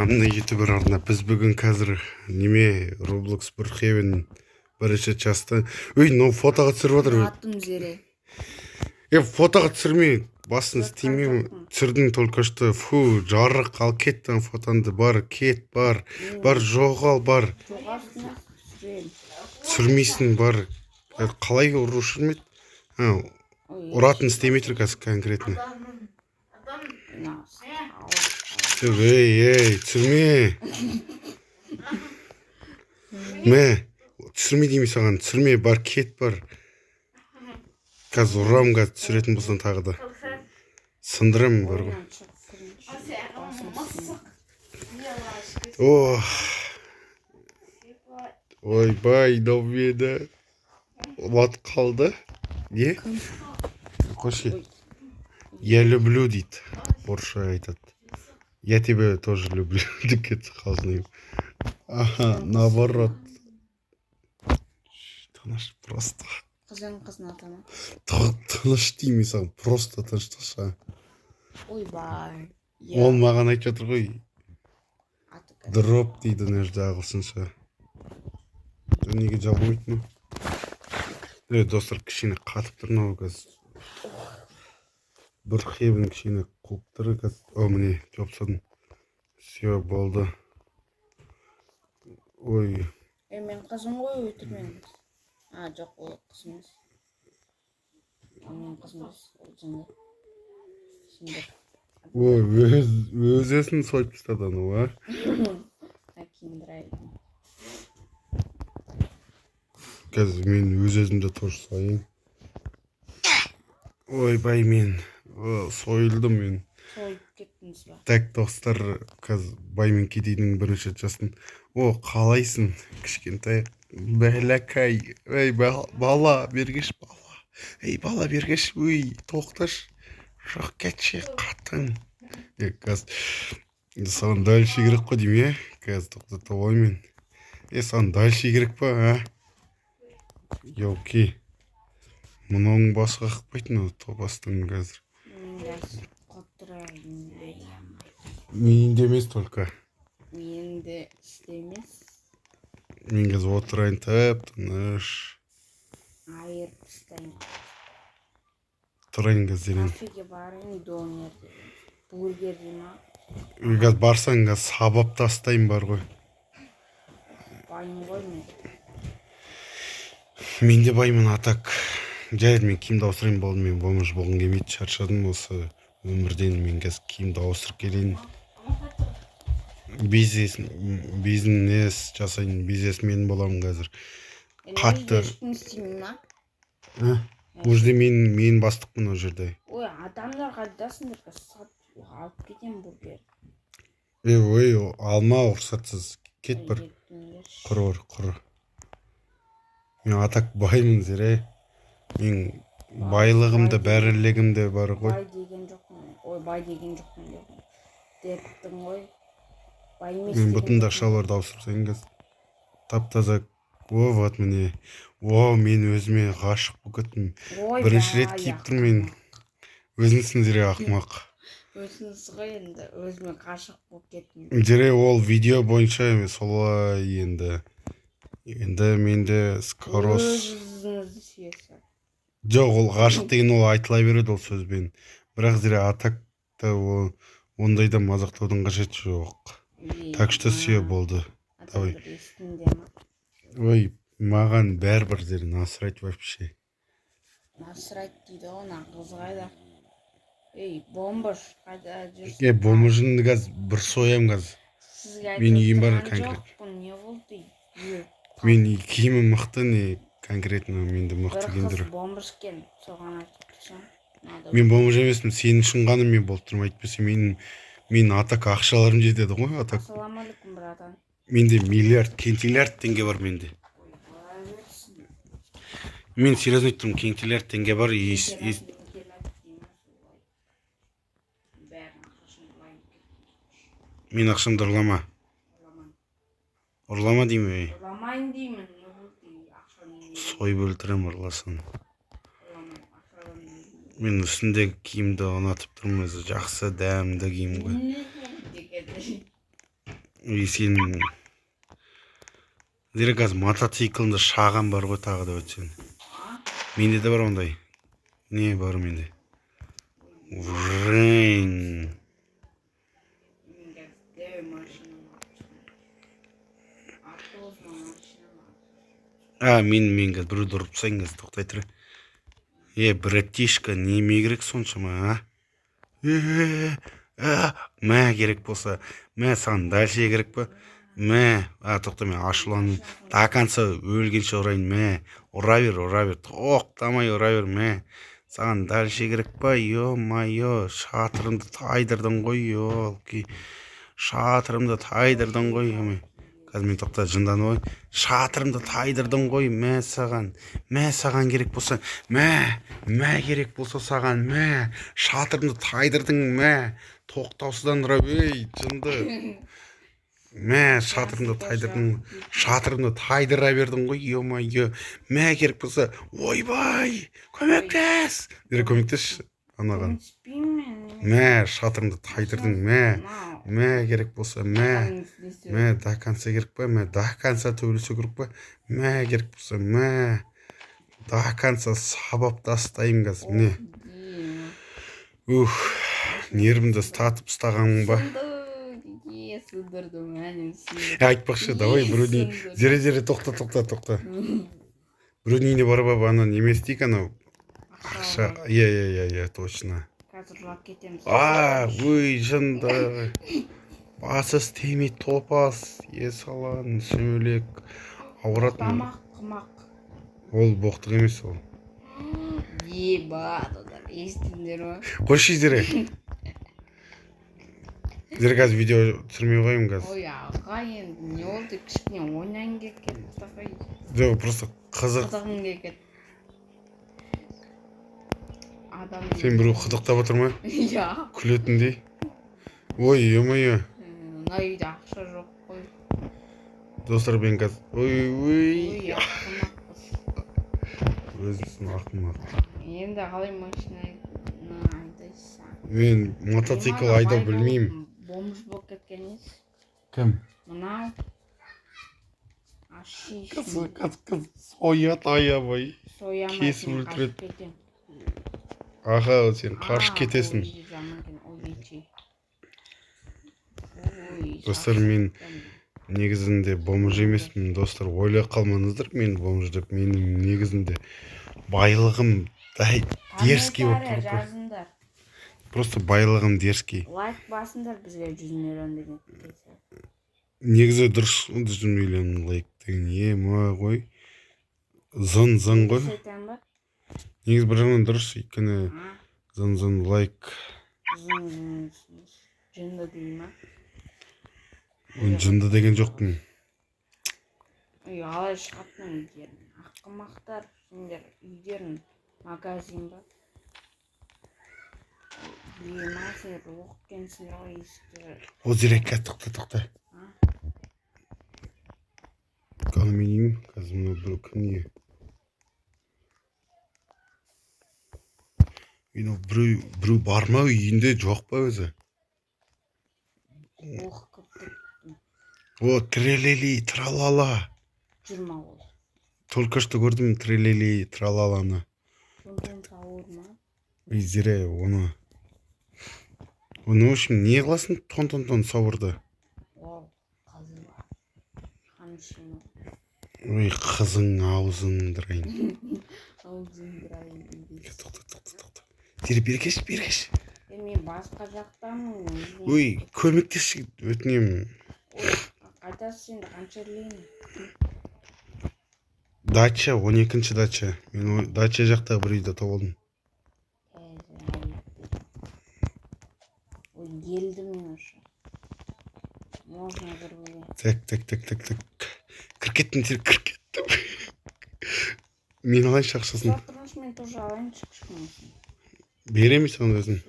Selamünaleyküm YouTuber арна. Біз бүгін қазір неме Roblox Brookhaven бірінші часты. Ой, но фотоға түсіріп отыр. Аттым зере. Фотоға түсірмей, басын істемей түсірдің только что. Фу, жарық ал кеттің фотонды. Бар, кет, бар. Бар, жоғал, бар. Түсірмейсің, бар. Қалай ұрушырмайды? Ұратын істемейтір қазір конкретно. Ей, түсірме. Түсірме деймей саған, түсірме, бар, кет, бар. Қазір ұрам, қазір түсіретін болсын тағы да. Сындырам, бар ғой. Ойбай, доведі. Лат қалды. Не? Қоши. Я люблю, дейді. Орысша айтады. Я тебя тоже люблю. Дикет қалжынайым. Аха, наоборот. Тыныш просто. Қызын қызын атама. Тыныш деймей саған, просто тыныштықша. Ойбай. Ол маған айтып жатыр ғой. Дроп дейді нәжді ағылшынша. Неге жабылмайтын? Достар, кішкене қатып тұр мынау қазір. Brookhaven кішкене қуып тұр қазір. Міне, жопсадым. Все, болды. Ой. Мен қызым ғой өтірмен. Жоқ, ол қыз емес. Мен қыз емес, ол жынды. Ой, өзесін сойып тастады анау, Киіндірайын. Қазір мен өз-өзімді тоже сойын. Ойбай, мен сойылдым мен. Сойып кеттіңіз ба? Так, достар, қазір баймен кедейдің бірінші жасын. Қалайсың, кішкентай бәләкай. Ей, бала, бергеш, бала. Ей, бала, бергеш, өй, тоқташ. Жоқ, кетші, қатын. Қазір, саған дальше керек қой дейм, қазір тоқтата оймен. Саған дальше керек па, Елки. Мұның басқа қықпайтын, тобастың қазір. Мен демес только. Мен де істемес. Мен қазір отырайын тәп, тыныш. Айырып істейін. Тұрайын қазір. Кафеге барайын, донерде. Бургер дейма. Қазір барсаң қазір сабап тастайын бар ғой. Байым ғой мен. Мен де баймын атак. Жарайды, мен киімді ауыстырайын болдым, мен бомж болғым келмейді, шаршадым осы өмірден. Мен қазір киімді ауыстырып келейін. Бизнес жасайын, бизнесмен боламын қазір. Қатты. Уже мен бастықпын ол жерде. Ой, адамдар қайдасыңдар, алып кетем бургер. Ой, алма ұрсатсыз. Кет бір. Құры. Мен атак баймын зере. Мен байлығымды, бәрілігімді бар ғой. Бай деген жоқпын. Ой, бай деген жоқпын дептің ғой. Мен бұтында шаларды ауыстырсайын қазір. Тап-таза. Вот міне. Мен өзіме ғашық болып кеттім. Бірінші рет киіп тұрмын. Өзіңсің зере ақымақ. Өзіңіз ғой енді, өзіме ғашық болып кеттім. Зере ол видео бойынша емес, солай енді. Енді менде скороз. Өзіңізді сүйесің. Жоқ, ол ғашық деген ол айтыла береді ол сөзбен. Бірақ зере атакта ондайда мазақтаудың қажеті жоқ. Так что сүйе болды. Давай. Ой, маған бәрібір зере насрать вообще. Насрать дейді ғой, нағыз қайда. Ей, бомбыш, қайда жүрсің? Бомбышын қазір бір соям қазір. Мен үйім бар конкрет. Не болды? Мен киімі мықты, не конкретно менде мықты киіндірі. Бір қыз бомбыш кен, соған айтып тұрсам. Мен бомбыш емеспін, сенің үшін ғана мен болып тұрмын, айтпесе мен атак ақшаларым жетеді ғой, атак. Ассаламалейкум, братан. Менде кентиллиард теңге бар менде. Мен серьезно айттым, кентиллиард теңге бар. Мен ақшамды ұрлама. Ұрлама деймін. Ұрламайын деймін. Сойып өлтірем ұрласын. Мен үстіндегі киімді ұнатып тұрмын, жақсы, дәмді киім ғой. Сен зере қазір мотоцикліңді шаған бар ғой тағы да өтсен. Менде де бар ондай. Не бар менде? Врың. Мен қазір біреуді ұрып тастайын қазір, тоқтай тұр. Братишка, неме керек соншама, мә керек болса, мә саған дальше керек па? Мә, тоқта, мен ашуланым. До конца өлгенше ұрайын, мә. Ұра бер, тоқтамай ұра бер, мә. Саған дальше керек па? Ё-майо, шатырымды тайдырдың ғой, ёлки. Шатырымды тайдырдың ғой, қазір мен тоқта жынданып ой. Шатырымды тайдырдың ғой, мә саған керек болса, мә керек болса саған, мә. Шатырымды тайдырдың, мә. Тоқтаусыздан ұра, жынды. Мә, шатырымды тайдыра бердің ғой, ё-майо. Мә керек болса, ойбай, көмектес. Көмектес анаған. Мә, шатырымды тайдырдың, мә керек болса, мә до конца керек па, мә до конца төбелесу керек па, мә керек болса, мә до конца сабап тастайын қазір, міне. Нервімді статып ұстағаның ба? Айтпақшы, давай біреуіне, зере тоқта. Біреудің үйіне барып алып, ана неме істейік, анау ақша. Иә, точно. Қазір жылап кетеміз. Жынды. Басы істемей топас, салан, сүмелек, ауыратын. Қымақ. Ол боқтық емес ол. Одар, естіңдер ма? Қойшы зере. Зере қазір видео түсірмей қойым қазір. Ой, аға енді не oldu, кішкене ойнайын келген, Мұстафа. Жоқ, просто қызық. Қызығың келген. Сен біреу қыдықтап отыр ма? Иә. Күлетіндей. Ой, ё-майо. Мына үйде ақша жоқ қой. Достар, мен қазір. Ой. Ақымақпыз. Өзімсің ақымақ. Енді қалай машинаны айдайсың? Мен мотоцикл айдау білмеймін. Бомж болып кеткен ес. Кім? Мынау. Қыз соят аябай. Кесіп өлтіреді. Аға, сен қаршы кетесің. Достар, мен негізінде бомж емеспін. Достар, ойлап қалмаңыздар, мен бомж деп. Менің негізінде байлығым дерзкий болып тұр. Просто байлығым дерзкий. Лайк басыңдар, бізге 100 миллион деген. Негізі дұрыс 100 миллион лайк деген ғой. Зын ғой. Негіз бір жағынан дұрыс, өйткені зын лайк. Жынды дей ма? Жынды деген жоқпын. Алай шығатын үйдерін. Ақымақтар, сендер үйдерін магазин ба? Сендер оқып есіктер. О, зерек, тоқта. Қаны мен үйім, қазір мұны бір күн ие. Біреу бар ма үйінде, жоқ па өзі? О, трелели, тралала. Жүрма ол. Только что көрдім трелели, тралаланы. Тон сауыр ма? Зере, оны үшін не қыласың тон сауырды? Ол, қызы бар. Қаншыны. Ой, қызың аузыңдырайын. Аузыңдырайын. Тоқта. Зере, бергеш. Мен басқа жақтамын. Ой, көмектесші, өтінемін. Қайтасың енді қанша ерлейін? Дача, 12-ші дача. Мен дача жақта бір үйді тоғылдым. Ой, елді мен ұшы. Можно бір бөлі. Так. Кіркеттім. Мен алайыншы ақшасын. Жақтырмыш, мен тоже алайыншы кішкенесін. Беремей соны өзін.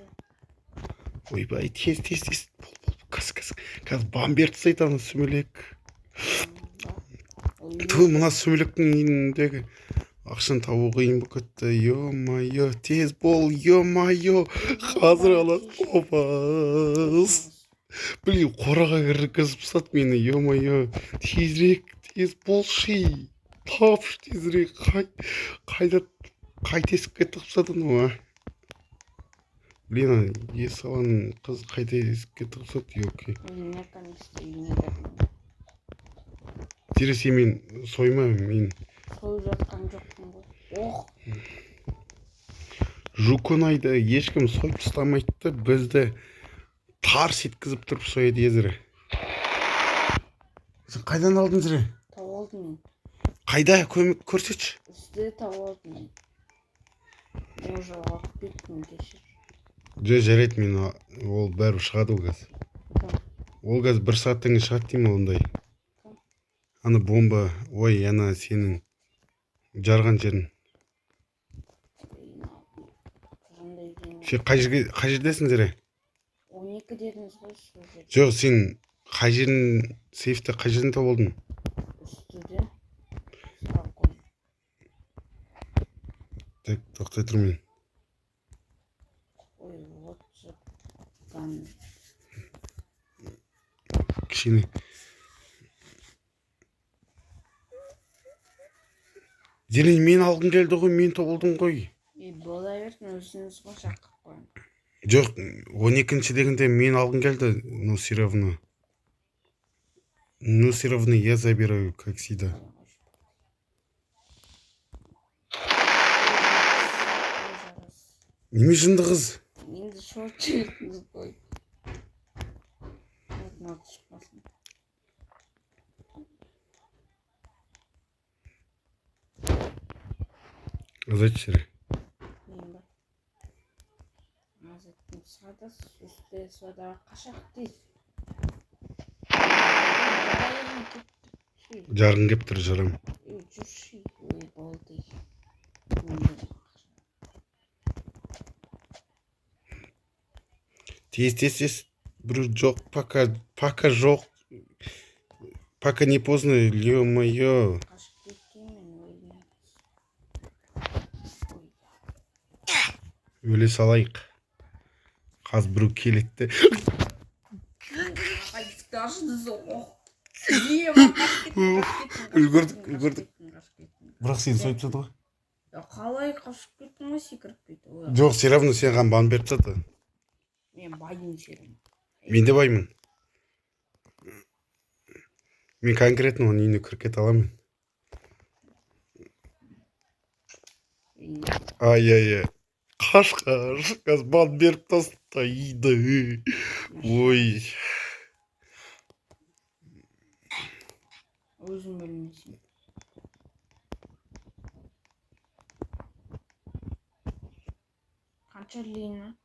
Ойбай, тез. Қазір бамбер тастайды сүмелек. Ту, мына сүмелектің үйіндегі ақшаны табу қиын болып кетті. Ё-майо, тез бол, ё-майо. Қазір алады. Опас. Блин, қораға кіргізіп тастады мені, ё-моё. Тезірек, тез болшы. Тапшы тезірек. Қайда есікке тығып тастады мынау, а? Блин, есаланың қыз қайда есікке тығып тастады, ёлки. наконец-то үйіне кірдім. Тересе мен сойма, мен Сойып жатқан жоқпын ғой. Ох, Жуконайды ешкім сойып тастамайды да, бізді тарс еткізіп тұрып сояды езірі. Сен қайдан алдың зіре? тауып алдым мен. Қайда, көмек көрсетші. Үсте тауып алдым мен. Мен уже алып кеттім, кешір. Жарайды, мен ол бәрі шығады ол газ. Ол газ 1 сағаттан кейін шығады деймін ондай. Ана бомба, ой, ана сенің жарған жерің. Сен қай жердесің зіре? 12 дедіңіз ғой сол жерде. Жоқ, сен қай жерін, сейфті қай жерін тауып алдың? Үстіде. Сұрап қой. Так, тоқтай тұр мен. Ой, вот жатқан. Кішкене. Зелен, мен алғым келді ғой, мен тобылдым ғой. Бола берсін, өзіңіз ғой шақырып қойын. Жоқ, 12-ші дегенде мен алғым келді, ну все равно. Ну все равно я забираю, как всегда. Неме жынды қыз? Енді шорт жібердіңіз ғой. Мынау шықпасын. Зачем? Мен ба. Азаттың сада, үсте сада қашақ дейсіз. Жарғын кеп тұр, жарам. Жүрші, ой, болды. Тез. Бір жоқ, пока жоқ. Пока не поздно, ё-моё. Қашып кеткенмен өлмейміз. Өле салайық. Қаз біреу келетті. Қайсықты ашыңыз оқ. Үлгірдік. Бірақ сен сойып тастады ғой. Қалай қашып кеттің ғой, секіріп кетті. Жоқ, все равно сен ған бан беріп тастады. Мен байдың серім. Мен де баймын. Мен конкретно оның үйіне кіріп кете аламын. Ай. Қаш, қаз бан беріп тастайды. Ой. Өзің білмейсің. Қанша лина?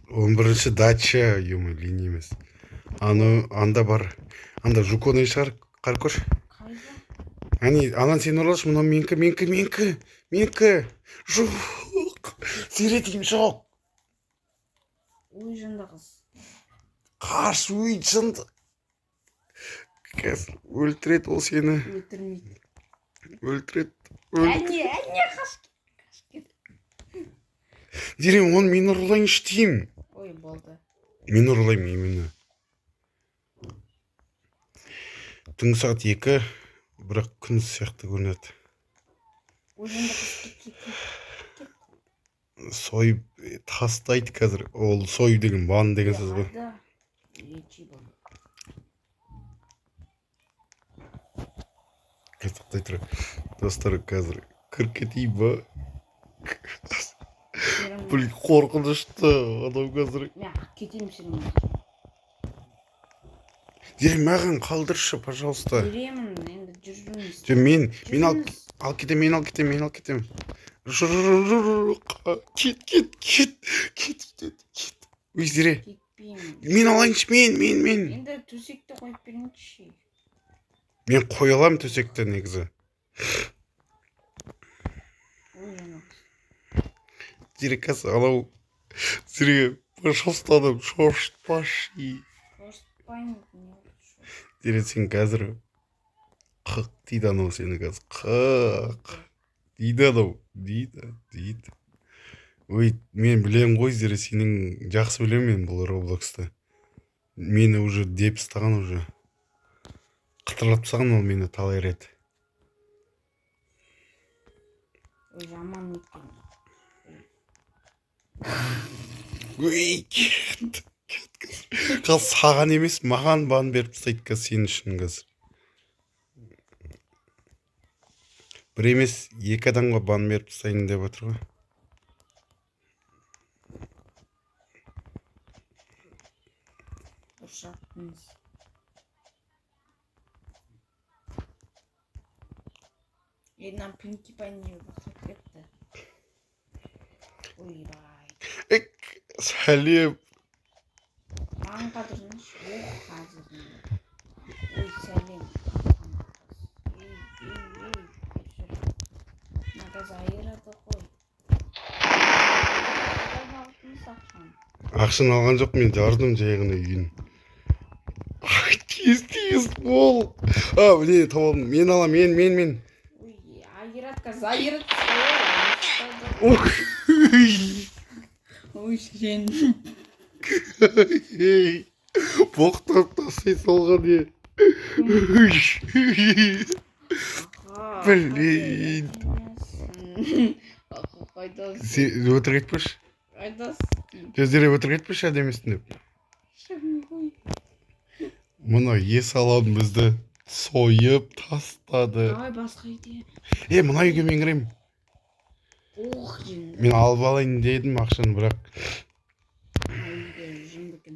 11-ші дача, ё-мо, линия емес. Анда бар. Анда жуконы шығар, қар көш. Қайда? Анан сен ұрлашы, мұна менкі. Жоқ. Сиретейім, жоқ. Ой, жынды қыз. Қаш, ой, жынды. Қазір өлтіреді ол сені. Өлтірмейді. Өлтіреді. Әне, қаш кет. Дерем, оны мен ұрлайыншы деймін. Ой, болды. Мен ұрлаймын, именно. Түнгі сағат 2, бірақ күн сияқты көрінеді. Ой, жынды қыз кет. Сойып тастайды қазір. Ол сойып деген бан деген сөз ғой. Қайда? Ечи болды. Тақтай тұр. Достар, қазір кіріп кетейін ба? Блин, қорқынышты. Адам қазір. Мен кетейін сенің. Дерем, маған қалдыршы, пожалуйста. Беремін, енді жүрміз. Мен ал кетем. Кет. Өздері. Кетпеймін. Мен алайыншы, мен. Енді төсекті қойып беріңізші. Мен қоя аламын төсекті негізі. Ой, жана. Дирекасы, анау сізге пожалуйста, адам шошытпашы. Шошытпаймын. Дирек, сен қазір қық дейді анау сені қазір. Қық. Дейді анау. Дейді. Ой, мен білем ғой, Зере, сенің жақсы білем мен бұл Роблоксты. мені уже деп тастаған уже. Қытырлап тастаған ол мені талай рет. Ой, жаман екен. Ой, кет. Қазір саған емес, маған бан беріп тастайды қазір сен үшін қазір. Бір емес, екі адамға бан беріп тастайын деп отыр ғой. Ұршақтыңыз. Нам Пинки Панни бақылап кетті. Ойбай. Сәлем. Маған қадырыңыз. Қазір. Ой, сәлем. Нағыз айырады қой. Ақшын алған жоқ, мен жардым жайғына үйін. Тез бол. Міне табалдым. Мен алам, мен. Ой, айырады қазір, айырады. Ой, сен. Боқтап тастай салған е. Блин. Сен өтірік етпеш? Қайдасың? Көздері өтірік етпеш әдемісін деп. Мұна салон бізді сойып тастады. Давай басқа үйде. Мұна үйге мен кірем. Ох, жен. Мен алып алайын дедім ақшаны, бірақ. Үйде жындыкен.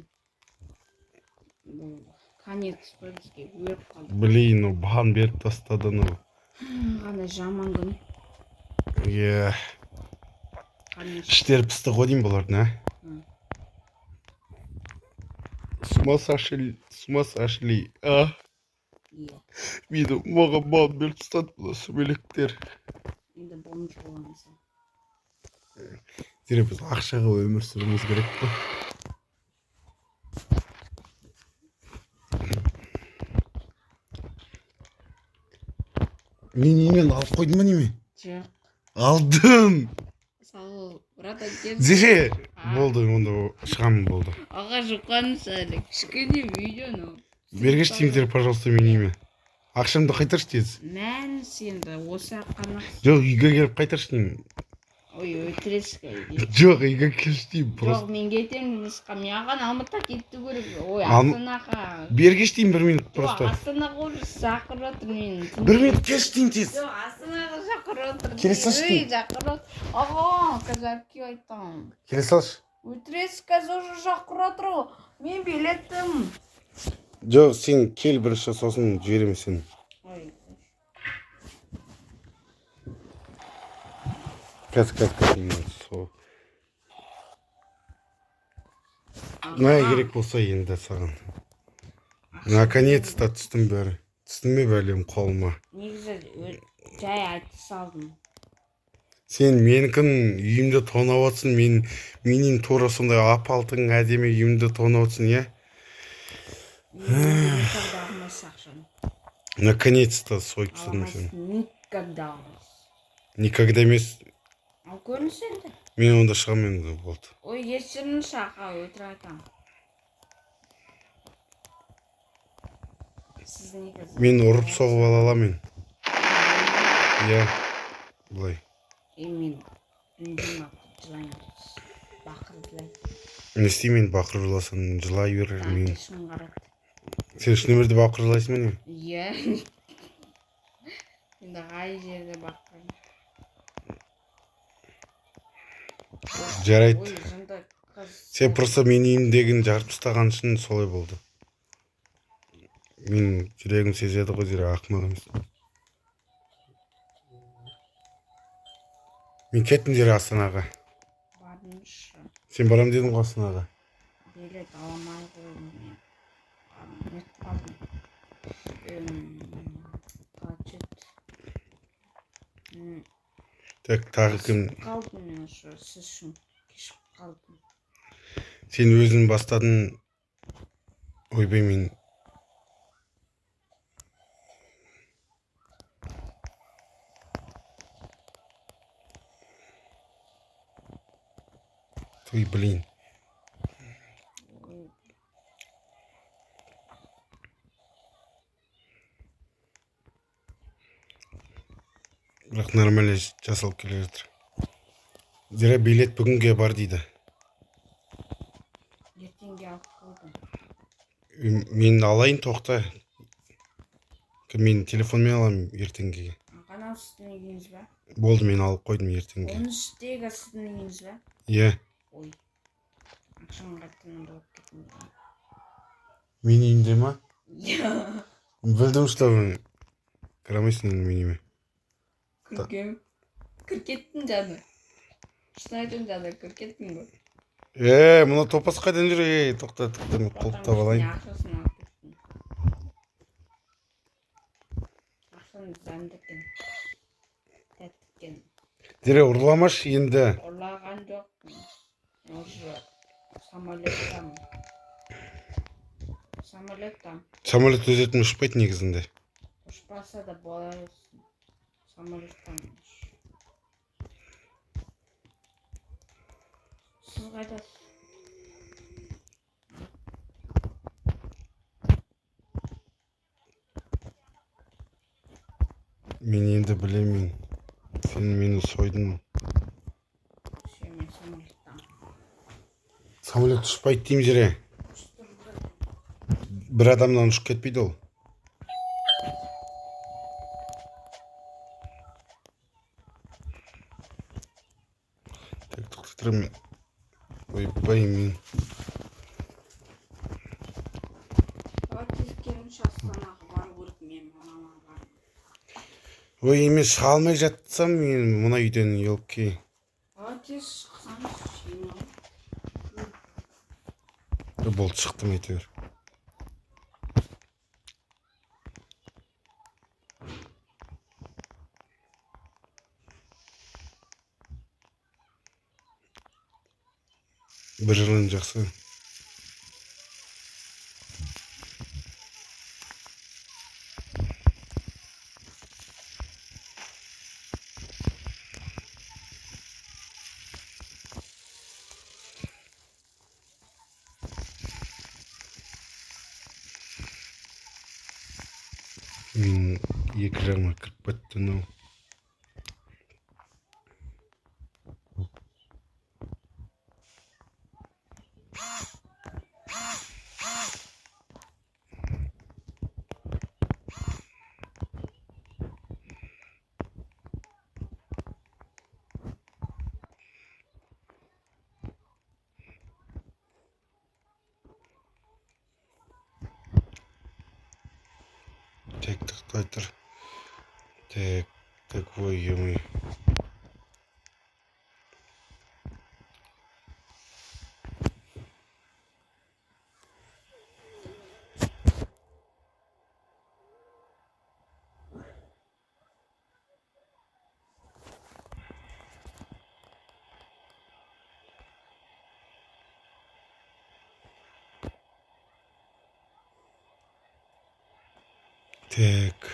Конец бізге өріп қалды. Блин, бан беріп тастады. Қандай жаман күн. Іштері пісті ғой деймін бұлардың, ә? Сумас ашли. Мені маған бан беріп тастады бұл сүмелектер. Енді болмыш боламыз. Зере біз ақшаға өмір сүруіміз керек қой. Мен немен алып қойдым ба неме? Жоқ. Алдым. Сау, брат әкел. Зере! Болды, онда шығамын болды. Аға жұқаныш әлі. Кішкене видеоны. Бергіштіңіздер, пожалуйста, мен неме. Ақшамды қайтаршы тез. Мән сенді, осы аққаны. Жоқ, үйге келіп қайтаршы деймін. Ой, өтірескі. Жоқ, үйге келші деймін. Жоқ, мен кетемін нұсқа. Мен аған Алматыға кетті көріп. Ой, Астанаға. Бергіш деймін 1 минут просто. Астанаға уже шақырып отыр мен. 1 минут келші деймін тез. Жоқ, Астанаға шақырып отыр. Келе салшы деймін. Ой, шақырып отыр. Аға, қазір әпке айтам. Келе салшы. Өтірескі, қазір уже шақырып отыр. Мен билеттім. Жоқ, сен кел бірінші, сосын жіберемін сені. Қазір. Мына керек болса енді саған. Наконец-то түстім бәрі. Түстім ме бәлем қолыма? Негізі жай айтып салдым. Сен менікін үйімді тонап отсың, менің тура сондай ап-алтын әдемі үйімді тонап отсың, е? Наконец-то сойып тастадым сені. Никогда. Никогда емес. Ал көрініш енді. Мен онда шығам енді болды. Ой, ешірін шақа өтір айтам. Мен ұрып соғып ала аламын. Иә, бұлай. Мен үндім жылайын. Бақыр жылайын. Не істеймін бақыр жыласын, жылай берер мен. Шын қарады. Сен шын өмірде бақыр жылайсың ба не? Иә. Енді қай жерде бақырын. Жарайды. Сен просто мен үйімдегін жарып тастаған үшін солай болды. Мен жүрегім сезеді ғой, зере ақымақ емес. Мен кеттім зере Астанаға. Барымшы. Сен барам дедің ғой Астанаға. Билет аламай қойдым мен. Нет қалдым. Қачет. Так, тағы кім? Қалдым мен ұшы, сіз үшін кешіп қалдым. Сен өзің бастадың. Ойбай мен. Ой, блин. Бірақ нормально жасалып келе жатыр. Зира билет бүгінге бар дейді. Ертеңге алып қойдым. Мен алайын, тоқта. Мен телефонмен аламын ертеңгеге. Қанал сіздің үйіңіз ба? Болды, мен алып қойдым ертеңге. 13-тегі сіздің үйіңіз ба? Иә. Ой. Ақшаң қайтқаннан болып кеттім. Мен үйінде ма? Я. Білдім, что кірамайсың меніме. Кіргем. Кіркеттің жаны. Шын айтып жаны кіркеттің ғой. Мұны топас қайдан жүр? Тоқта, мен құлыптап алайын. Ақшасын алып кеттің. Ақшаны зәндіккен. Тәттіккен. Зира ұрламашы енді. Ұрлаған жоқпын. Уже самолеттамын. Самолет өзетін ұшпайды негізінде. Ұшпаса да боларсың. Самолеттамын. Сіз қайдасыз? Мен енді білемін. Сен мені сойдың. Мен самолеттамын. Самолет ұшпайды деймін, Зира. Bir adamdan ұшып кетпейді ол. Так, тоқта тұрмын. Ойбай мен. Тез келіңші Астанаға бару керек мен мамаға. Ой, мен шыға алмай жатсам, мен мына үйден елке. Тез шықсаңыз жиналып. Болды, шықтым әйтеуір. Bir жылын жақсы. Мен екі жағыма кіріп кетті мынау. Так, тоқтай тұр. Так, ой, ё-моё. Так.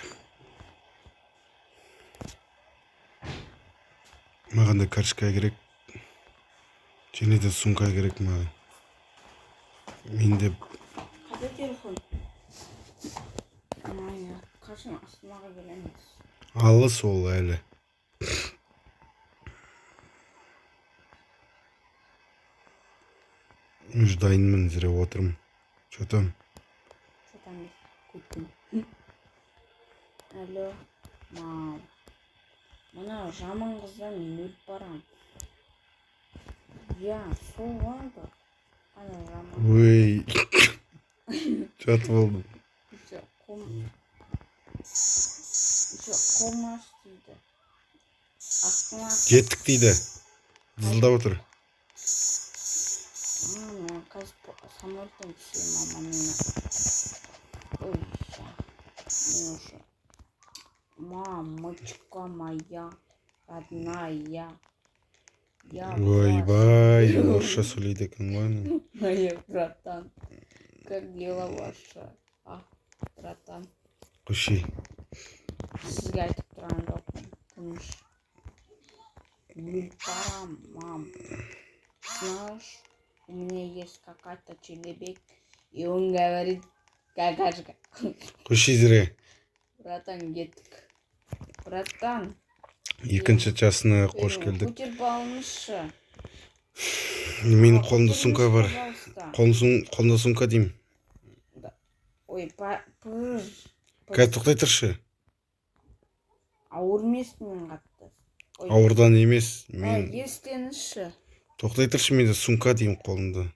Маған да карточка керек. Және де сумка керек маған. Менде Қайда телефон? Майя, қашан Астанаға келеміз? алыс ол әлі. Уже дайынмын, Зира отырмын. Что там? Көттім. Алло, мам. Мына жаман қыздан мен өліп барам. Я, сол болды. Ана жаман. Ой. Что-то болдым. Қолмаш дейді. Кеттік дейді. Дызылдап отыр. Мен қазір самолеттен түсемін, мама мені. Ой, мен уже. Мамочка моя, родная. Ойбай, орысша сөйлейді екен ғой. Моя братан, как дела ваша? Братан. Құши. Сізге айтып тұрған жоқпын, тыныш. Өліп барам, мам. Знаешь, у меня есть какая-то челебек, и он говорит, какашка. Құши, Зира. Братан, кеттік. Братан. Екінші жасына қош келдік. Көтеріп алыңызшы. Менің қолымда сумка бар. Пожалуйста. Қолымда сумка деймін. Ой, Қазір тоқтай тұршы. ауыр емес мен қатты. Ауырдан емес. Мен Естеніші. тоқтай тұршы, менде сумка деймін қолымда.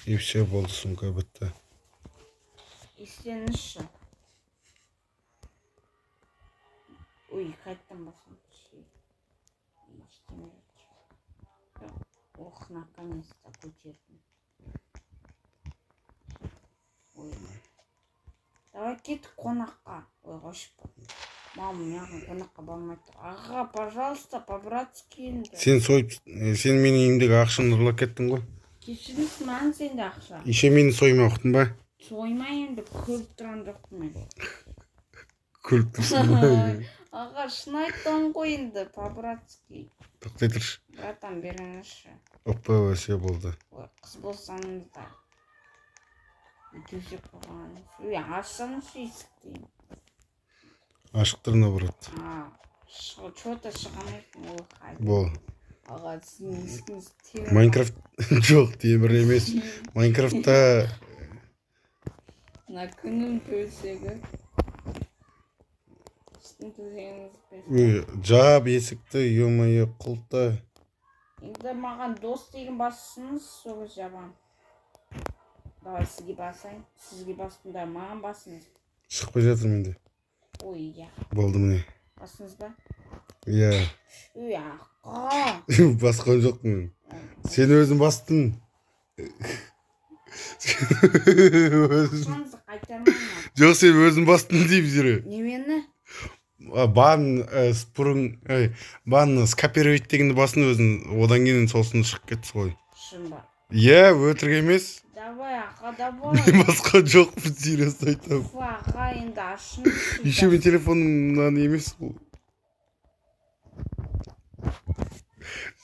И все, болды, сумка бітті. Естеніші. Ой, қайттан басым. Ох, наконец-то көтердім. Ой. Давай кеттік қонаққа. Ой, қошып. Мама, маған қонаққа бармайды. Аға, пожалуйста, по-братски енді. Сен менің үйімдегі ақшаны ұрлап кеттің ғой. Кешіріңіз, маған сенде ақша. Еще мені соймай ұқтың ба? Соймай енді көріп тұрған жоқпын мен. Көріп тұрсың ба? Аға, шын айтам ғой енді, по-братски. Тоқтай тұршы. Братан, беріңізші. Опа, все болды. Ой, қыз болсаңыз да. Төсек қойғаныңыз. Ой, ашсаңызшы есіктен. Ашық тұр, наоборот. Что-то шығамайсың, ой, қайда. Бол. Аға, сіздің есігіңіз темір. Майнкрафт жоқ, темір емес. Майнкрафтта Мына күннің төсегі. Сіздің төсегіңіз бес. үй, жап есікті, ё-моё, құлта. Енді маған дос деген басысыңыз, сол жабам. Давай сізге басайын. Сізге бастым да маған басыңыз. Шықпай жатыр менде. Ой, я. Болды міне. Басыңыз ба? Иә. Ой, аға. Басқан жоқ мен. Сен өзің бастың. Басыңызды қайтармаймын. Жоқ, сен өзің бастың дейіп жүре. Немені? Бан скопировать дегенді басын өзің, одан кейін сосын шығып кетті ғой. Шын ба? Иә, өтірік емес. Давай, аға, давай. Мен басқа жоқпын, серьезно айтамын. Аға, енді ашыңызшы. Еще мен телефонымнан емес ғой.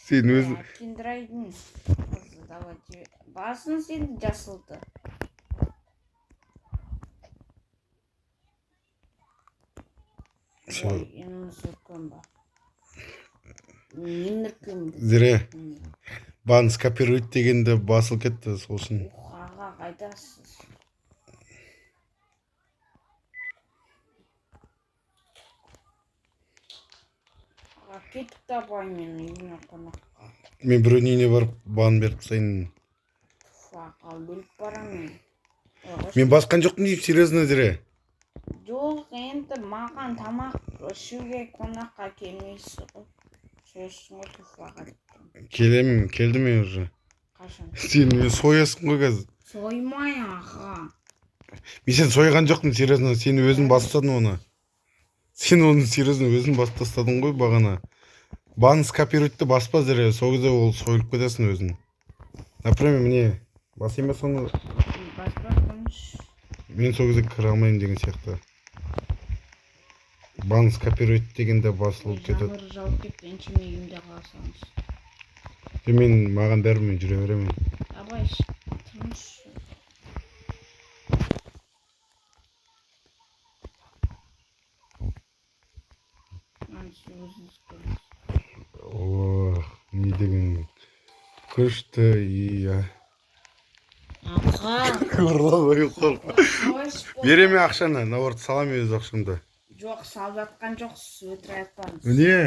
Сен өзің... Кендрайдың. Давайте. Басыңыз енді жасылды. Все. Ой, енді сүркем ба. Мен нүркем. Зіре. Бан скопировать дегенде басыл кетті, сол үшін. Аға, қайдасыз? Аға, кеттік табай мен үйіне қонаққа. Мен біреудің үйіне барып бан беріп тастайын. Аға, бөліп барамын. Мен басқан жоқпын дейіп, серьезно, Зіре. Жоқ, енді маған тамақ ішуге қонаққа келмейсіз ғой. Сосын ғой туфаға кеттім. Келдім мен уже. Қашан? Сен мен соясың ғой қазір. Соймай, аға. Мен сен сойған жоқпын, серьезно, сен өзің басып тастадың оны. Сен оны серьезно өзің басып тастадың ғой бағана. Бан скопировайтты баспа, Зіре, сол кезде ол сойылып кетесің өзің. Например, міне, басайын ба соны? Баспа қойыңыз. Мен сол кезде кіре алмаймын деген сияқты. Бан скопировать дегенде басылып кетеді. Жаңбыр жауып кетті, еншіме үйімде қалсаңыз. Мен маған бәрібір мен жүре беремін. Абай, тұрыңызшы. Өзіңіз көріңіз. О, не деген күшті, иә. Аға. Ұрлабай қорқа. Береме ақшаны, наоборот, салам өз ақшамды. Жоқ, салып жатқан жоқсыз, өтірік айтпаңыз. Не?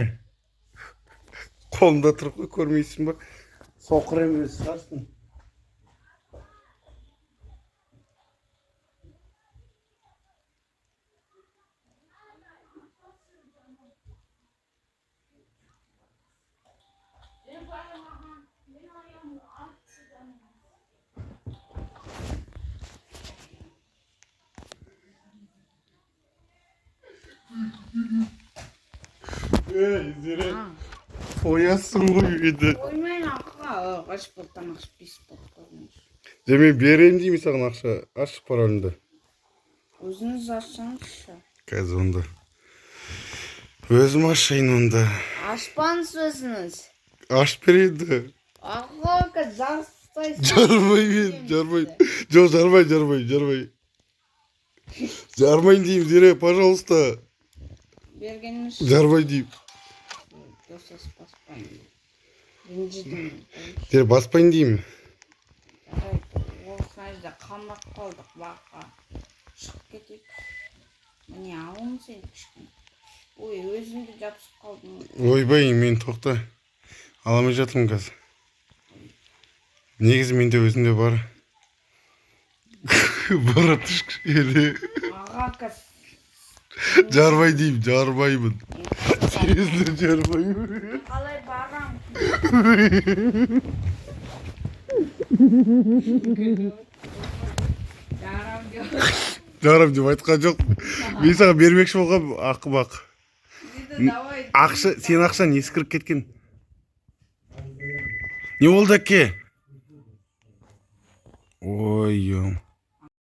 Қолымда тұрып қой, көрмейсің ба? Соқыр емес шығарсың. Зіре, соясың ғой үйді. Қоймайын аққа, ғаш бол тамақ ішпейсіз бол қойыңыз. Мен берейін деймін саған ақша, ашып пароліңді. Өзіңіз ашсаңызшы. Қазір онда. Өзім ашайын онда. Ашпаңыз өзіңіз. Ашып береді. Аға, жарыспайсыз. Жармай мен, жармай. Жоқ, жармай. Жармайын деймін зере, пожалуйста. Бергеніңіз Жармай деймін. досыс баспайын. Ренжідім. Зере баспайын деймін. Осылайда қамап қалдық баққа. Шығып кетейік. Міне алым сен кішкене. Ой, өзімді жабысып қалдым. Ойбай, мен тоқта. Аламай жатырмын қазір. Негізі менде өзімде бар. Бара түш кішкене. Аға қыз. Жармай деймін, жармаймын. Серьезно жармаймын. Қалай барам? Жарам жоқ. Жарым деп айтқан жоқ. Мен саған бермекші болғам, ақымақ. Ақша, сен ақшаны ескіріп кеткен. Не болды әке? Ой,